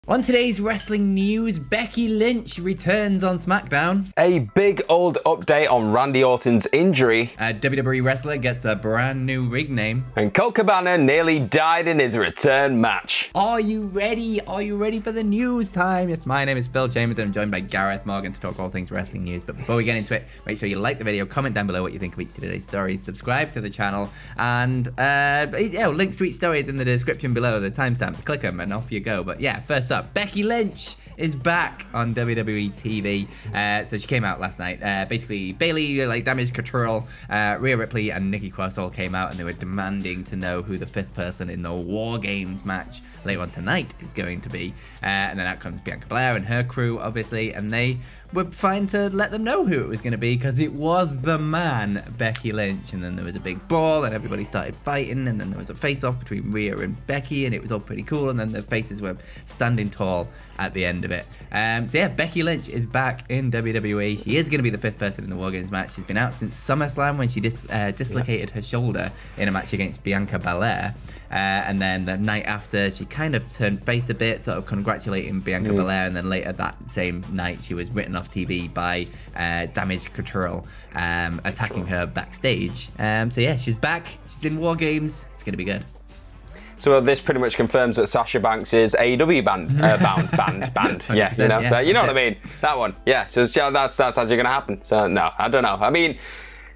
On today's wrestling news, Becky Lynch returns on SmackDown. A big old update on Randy Orton's injury. A WWE wrestler gets a brand new ring name. And Colt Cabana nearly died in his return match. Are you ready? Are you ready for the news time? Yes, my name is Phil Chambers and I'm joined by Gareth Morgan to talk all things wrestling news. But before we get into it, make sure you like the video, comment down below what you think of each of today's stories, subscribe to the channel, and links to each story is in the description below, the timestamps. Click them and off you go. But yeah, first up, Becky Lynch is back on WWE TV. So she came out last night. Basically, Bayley, Damage Control, Rhea Ripley, and Nikki Cross all came out and they were demanding to know who the fifth person in the War Games match later on tonight is going to be. And then out comes Bianca Belair and her crew, obviously, and they were fine to let them know who it was going to be because it was the man, Becky Lynch. And then there was a big brawl and everybody started fighting, and then there was a face-off between Rhea and Becky, and it was all pretty cool, and then the faces were standing tall at the end of it. So yeah, Becky Lynch is back in WWE. She is going to be the fifth person in the War Games match. She's been out since SummerSlam when she dislocated her shoulder in a match against Bianca Belair. And then the night after, she kind of turned face a bit, sort of congratulating Bianca Belair, and then later that same night, she was written off TV by Damage Control, attacking her backstage. So yeah, she's back. She's in War Games. It's going to be good. So this pretty much confirms that Sasha Banks is AEW band. Yeah, you know what I mean. That one. Yeah, so that's actually going to happen. So no, I don't know. I mean,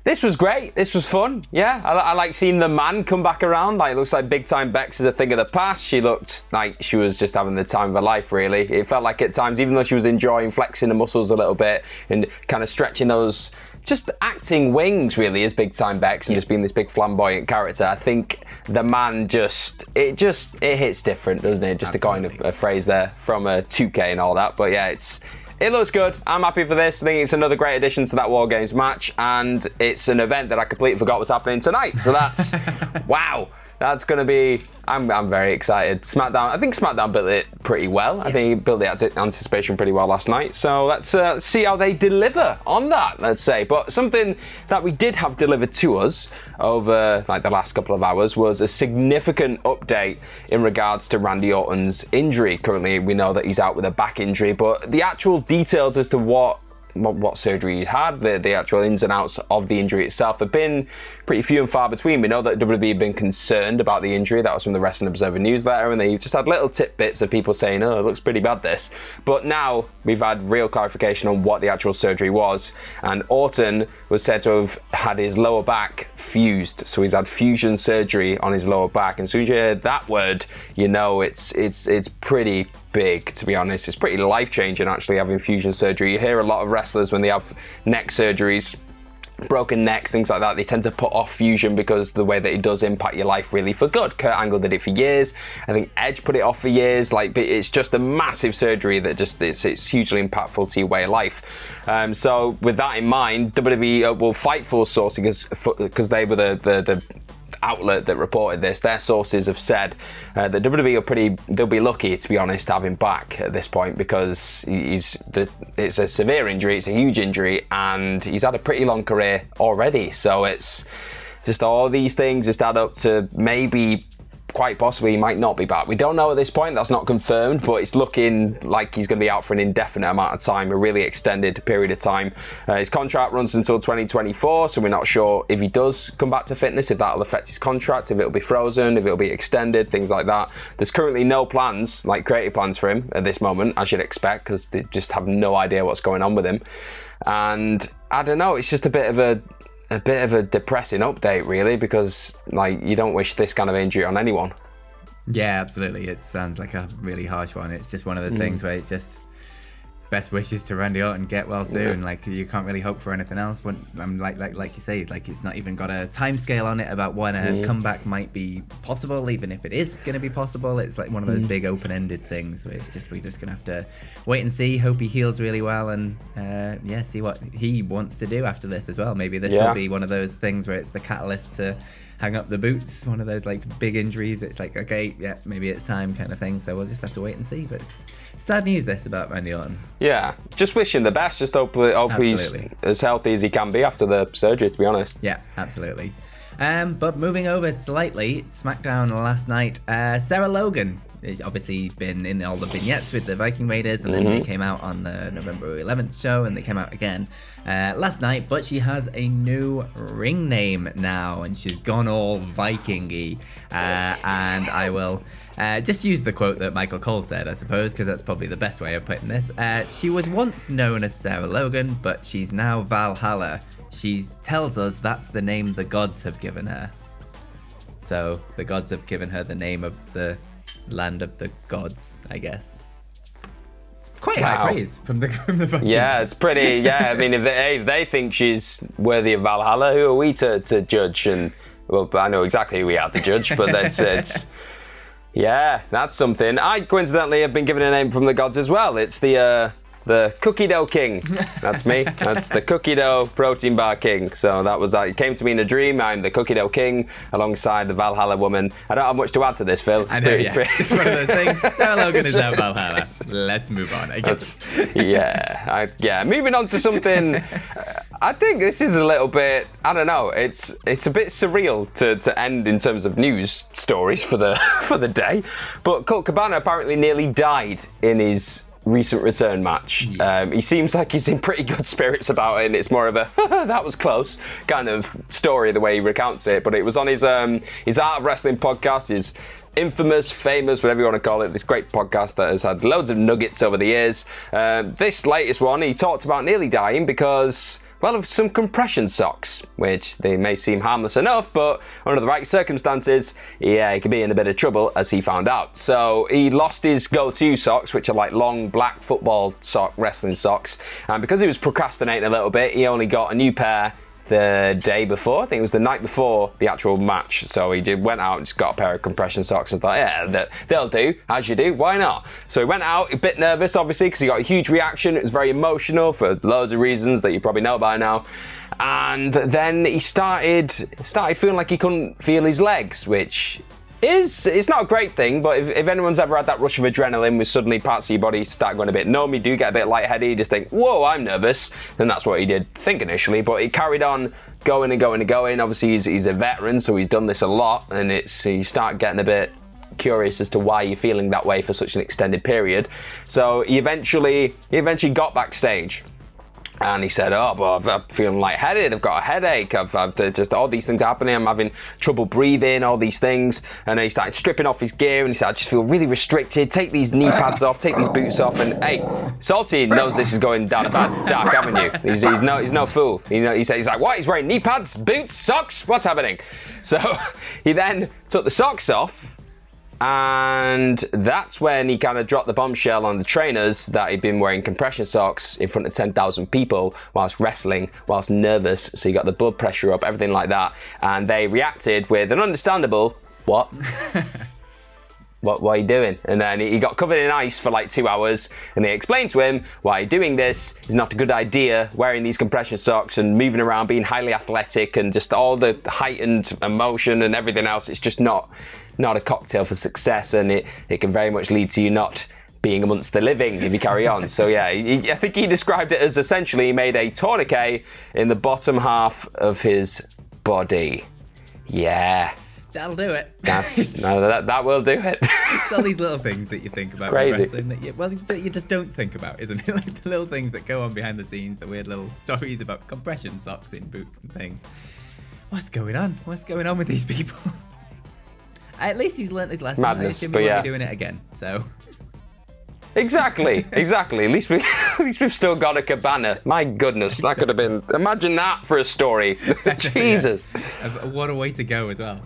this was great. This was fun. Yeah, I like seeing the man come back around. Like, it looks like Big Time Bex is a thing of the past. She looked like she was just having the time of her life, really. It felt like at times, even though she was enjoying flexing the muscles a little bit and kind of stretching those, just acting wings, really, as Big Time Bex and just being this big flamboyant character. I think the man it hits different, doesn't it? Just Absolutely. to coin a phrase there from 2K and all that. But yeah, it looks good. I'm happy for this. I think it's another great addition to that War Games match, and it's an event that I completely forgot was happening tonight. So that's wow. That's going to be... I'm very excited. SmackDown, I think SmackDown built it pretty well. I think it built the anticipation pretty well last night. So let's see how they deliver on that, let's say. But something that we did have delivered to us over like the last couple of hours was a significant update in regards to Randy Orton's injury. Currently, we know that he's out with a back injury, but the actual details as to what surgery he had, the actual ins and outs of the injury itself have been pretty few and far between. We know that WWE have been concerned about the injury. That was from the Wrestling Observer newsletter, and they just had little tidbits of people saying, oh, it looks pretty bad, this. But now we've had real clarification on what the actual surgery was, and Orton was said to have had his lower back fused. So he's had fusion surgery on his lower back, and so you hear that word, you know it's pretty big, to be honest. It's pretty life-changing, actually, having fusion surgery. You hear a lot of wrestlers when they have neck surgeries, broken necks, things like that, they tend to put off fusion because the way that it does impact your life really for good. Kurt Angle did it for years. I think Edge put it off for years. Like, it's just a massive surgery that just it's hugely impactful to your way of life. So with that in mind, WWE will fight for sourcing because they were the outlet that reported this. Their sources have said that WWE they'll be lucky, to be honest, to have him back at this point, because it's a severe injury, it's a huge injury, and he's had a pretty long career already. So it's just all these things just add up to maybe quite possibly he might not be back. We don't know at this point, that's not confirmed, but it's looking like he's going to be out for an indefinite amount of time, a really extended period of time. His contract runs until 2024, so we're not sure if he does come back to fitness, if that'll affect his contract, if it'll be frozen, if it'll be extended, things like that. There's currently no plans, like creative plans for him at this moment, as you'd expect, because they just have no idea what's going on with him. And I don't know, it's just a bit of a depressing update, really, because like you don't wish this kind of injury on anyone. Yeah, absolutely. It sounds like a really harsh one. It's just one of those things where it's just best wishes to Randy Orton, get well soon. Yeah. Like, you can't really hope for anything else. But like you say, like, it's not even got a time scale on it about when a comeback might be possible, even if it is going to be possible. It's like one of those big open-ended things where it's just, we're just gonna have to wait and see, hope he heals really well, and yeah, see what he wants to do after this as well. Maybe this will be one of those things where it's the catalyst to hang up the boots, one of those like big injuries. It's like, okay, yeah, maybe it's time kind of thing. So we'll just have to wait and see. But it's sad news this about Randy Orton. Yeah, just wish him the best. Just hope he's as healthy as he can be after the surgery, to be honest. Yeah, absolutely. But moving over slightly, SmackDown last night, Sarah Logan has obviously been in all the vignettes with the Viking Raiders, and then they came out on the November 11th show, and they came out again last night, but she has a new ring name now, and she's gone all Viking-y, and I will just use the quote that Michael Cole said, I suppose, because that's probably the best way of putting this. She was once known as Sarah Logan, but she's now Valhalla. She tells us that's the name the gods have given her. So the gods have given her the name of the land of the gods, I guess. It's quite high praise from the Vikings. Yeah, it's pretty. Yeah, I mean, if they think she's worthy of Valhalla, who are we to judge? And well, I know exactly who we are to judge, but it's yeah, that's something. I coincidentally have been given a name from the gods as well. It's the cookie dough king. That's me. That's the cookie dough protein bar king. So that was it came to me in a dream. I'm the cookie dough king alongside the Valhalla woman. I don't have much to add to this, Phil. I know, just one of those things. Sarah Logan is now Valhalla. Let's move on, I guess. Yeah. Moving on to something. I think this is a little bit, I don't know, it's a bit surreal to end in terms of news stories for the day. But Colt Cabana apparently nearly died in his recent return match. He seems like he's in pretty good spirits about it, and it's more of a that was close kind of story the way he recounts it. But it was on his Art of Wrestling podcast, his infamous, famous, whatever you want to call it, this great podcast that has had loads of nuggets over the years. This latest one, he talked about nearly dying because, well, of some compression socks, which they may seem harmless enough, but under the right circumstances, yeah, he could be in a bit of trouble, as he found out. So he lost his go-to socks, which are like long black football wrestling socks, and because he was procrastinating a little bit, he only got a new pair the day before. I think it was the night before the actual match. So he went out and just got a pair of compression socks and thought, yeah, they'll do, as you do, why not? So he went out, a bit nervous, obviously, because he got a huge reaction. It was very emotional for loads of reasons that you probably know by now. And then he started feeling like he couldn't feel his legs, which it's not a great thing, but if anyone's ever had that rush of adrenaline with suddenly parts of your body start going a bit numb, you do get a bit lightheaded, you just think, whoa, I'm nervous, then that's what he did think initially, but he carried on going and going and going. Obviously he's a veteran, so he's done this a lot, and you start getting a bit curious as to why you're feeling that way for such an extended period. So he eventually got backstage. And he said, oh, well, I'm feeling lightheaded, I've got a headache, I've just all these things happening, I'm having trouble breathing, all these things. And then he started stripping off his gear, and he said, I just feel really restricted, take these knee pads off, take these boots off. And hey, Salty knows this is going down a bad dark avenue. He's no fool. He's like, what, he's wearing knee pads, boots, socks, what's happening? So he then took the socks off, and that's when he kind of dropped the bombshell on the trainers that he'd been wearing compression socks in front of 10,000 people whilst wrestling, whilst nervous, so he got the blood pressure up, everything like that, and they reacted with an understandable, what? What are you doing? And then he got covered in ice for like 2 hours, and they explained to him why doing this is not a good idea, wearing these compression socks and moving around, being highly athletic, and just all the heightened emotion and everything else. It's just not a cocktail for success, and it can very much lead to you not being amongst the living if you carry on. So yeah, I think he described it as essentially he made a tourniquet in the bottom half of his body. Yeah. That'll do it. That will do it. It's all these little things that you think about with wrestling that you just don't think about, isn't it? Like the little things that go on behind the scenes, the weird little stories about compression socks in boots and things. What's going on? What's going on with these people? At least he's learnt his lesson. Madness, I assume he won't be doing it again. So. Exactly. At least we've still got a Cabana. My goodness, that could have been. Imagine that for a story. Jesus. What a way to go as well.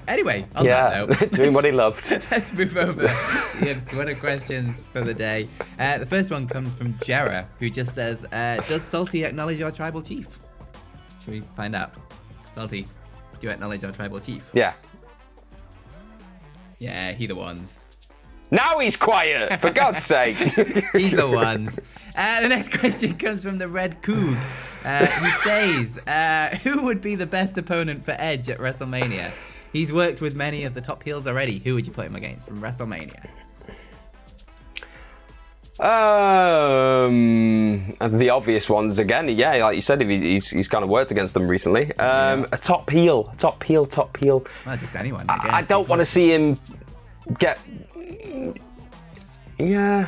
Anyway, on that note, doing what he loved. Let's move over to your Twitter questions for the day. The first one comes from Jera, who just says, does Salty acknowledge your tribal chief? Should we find out? Salty, do you acknowledge our tribal chief? Yeah. Yeah, he the ones. Now he's quiet, for God's sake. He's the ones. The next question comes from the Red Coog. He says, who would be the best opponent for Edge at WrestleMania? He's worked with many of the top heels already. Who would you put him against from WrestleMania? The obvious ones again. Yeah, like you said, he's kind of worked against them recently. A top heel. Well, just anyone. I guess. I don't want to see him get. Yeah,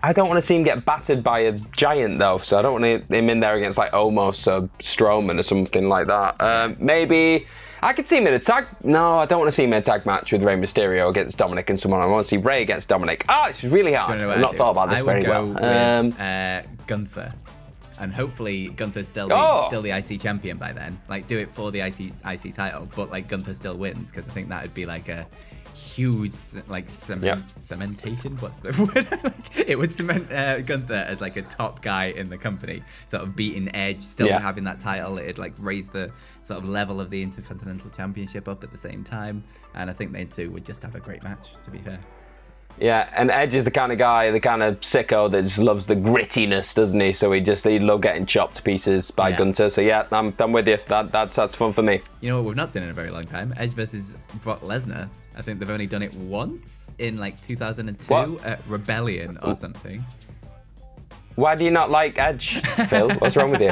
I don't want to see him get battered by a giant though. So I don't want him in there against like Omos or Strowman or something like that. Maybe. I could see him in a tag. No, I don't want to see him in a tag match with Rey Mysterio against Dominic and someone. I want to see Rey against Dominic. Oh, this is really hard. I've not thought about this very well. With, Gunther, and hopefully Gunther's still the IC champion by then. Like, do it for the IC title, but like Gunther still wins, because I think that would be like a huge like cementation. What's the word? Like, it would cement Gunther as like a top guy in the company, sort of beating Edge, still having that title. It'd like raise the sort of level of the Intercontinental Championship up at the same time, and I think they two would just have a great match, to be fair. Yeah, and Edge is the kind of guy, the kind of sicko that just loves the grittiness, doesn't he? So he'd love getting chopped to pieces by Gunther. So yeah, I'm with you. That's fun for me. You know what we've not seen in a very long time? Edge versus Brock Lesnar. I think they've only done it once in like 2002 at Rebellion or something. Why do you not like Edge, Phil? What's wrong with you?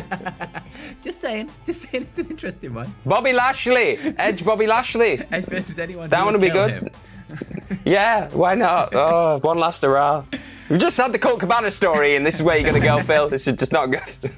Just saying it's an interesting one. Bobby Lashley, Edge, Bobby Lashley. Edge versus anyone. That would be good. Yeah, why not? Oh, one last hurrah. We've just had the Colt Cabana story, and this is where you're going to go, Phil. This is just not good.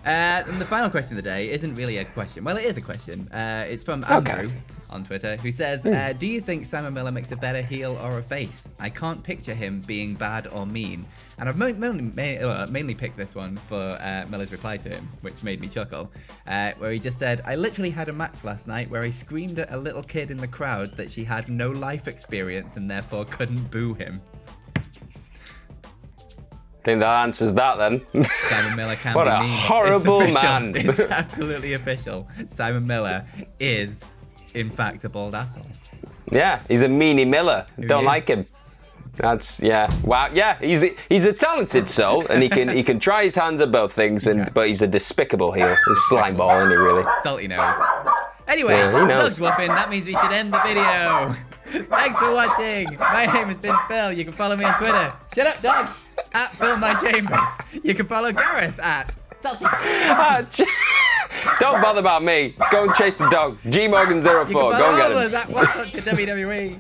And the final question of the day isn't really a question. Well, it is a question. It's from Andrew on Twitter, who says, do you think Simon Miller makes a better heel or a face? I can't picture him being bad or mean. And I've mainly picked this one for Miller's reply to him, which made me chuckle, where he just said, I literally had a match last night where I screamed at a little kid in the crowd that she had no life experience and therefore couldn't boo him. I think that answers that then. Simon Miller can what be a mean. horrible man. It's absolutely official. Simon Miller is, in fact, a bald asshole. Yeah, he's a meanie Miller. Don't like him. That's wow. Yeah, he's a talented soul, and he can try his hands at both things, but he's a despicable heel. He's a slime ball, isn't he? Really. Salty nose. Anyway, Doug's bluffing. That means we should end the video. Thanks for watching. My name has been Phil. You can follow me on Twitter. Shut up, Doug. At Phil My Chambers. You can follow Gareth at Salty. Don't bother about me. Go and chase the dog. GMorgan04. Go and get him. Us at WhatCulture WWE.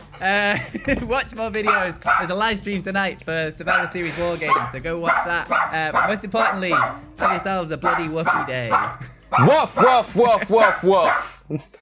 Watch more videos. There's a live stream tonight for Survivor Series War Games, so go watch that. But most importantly, have yourselves a bloody woofy day. Woof, woof, woof, woof, woof.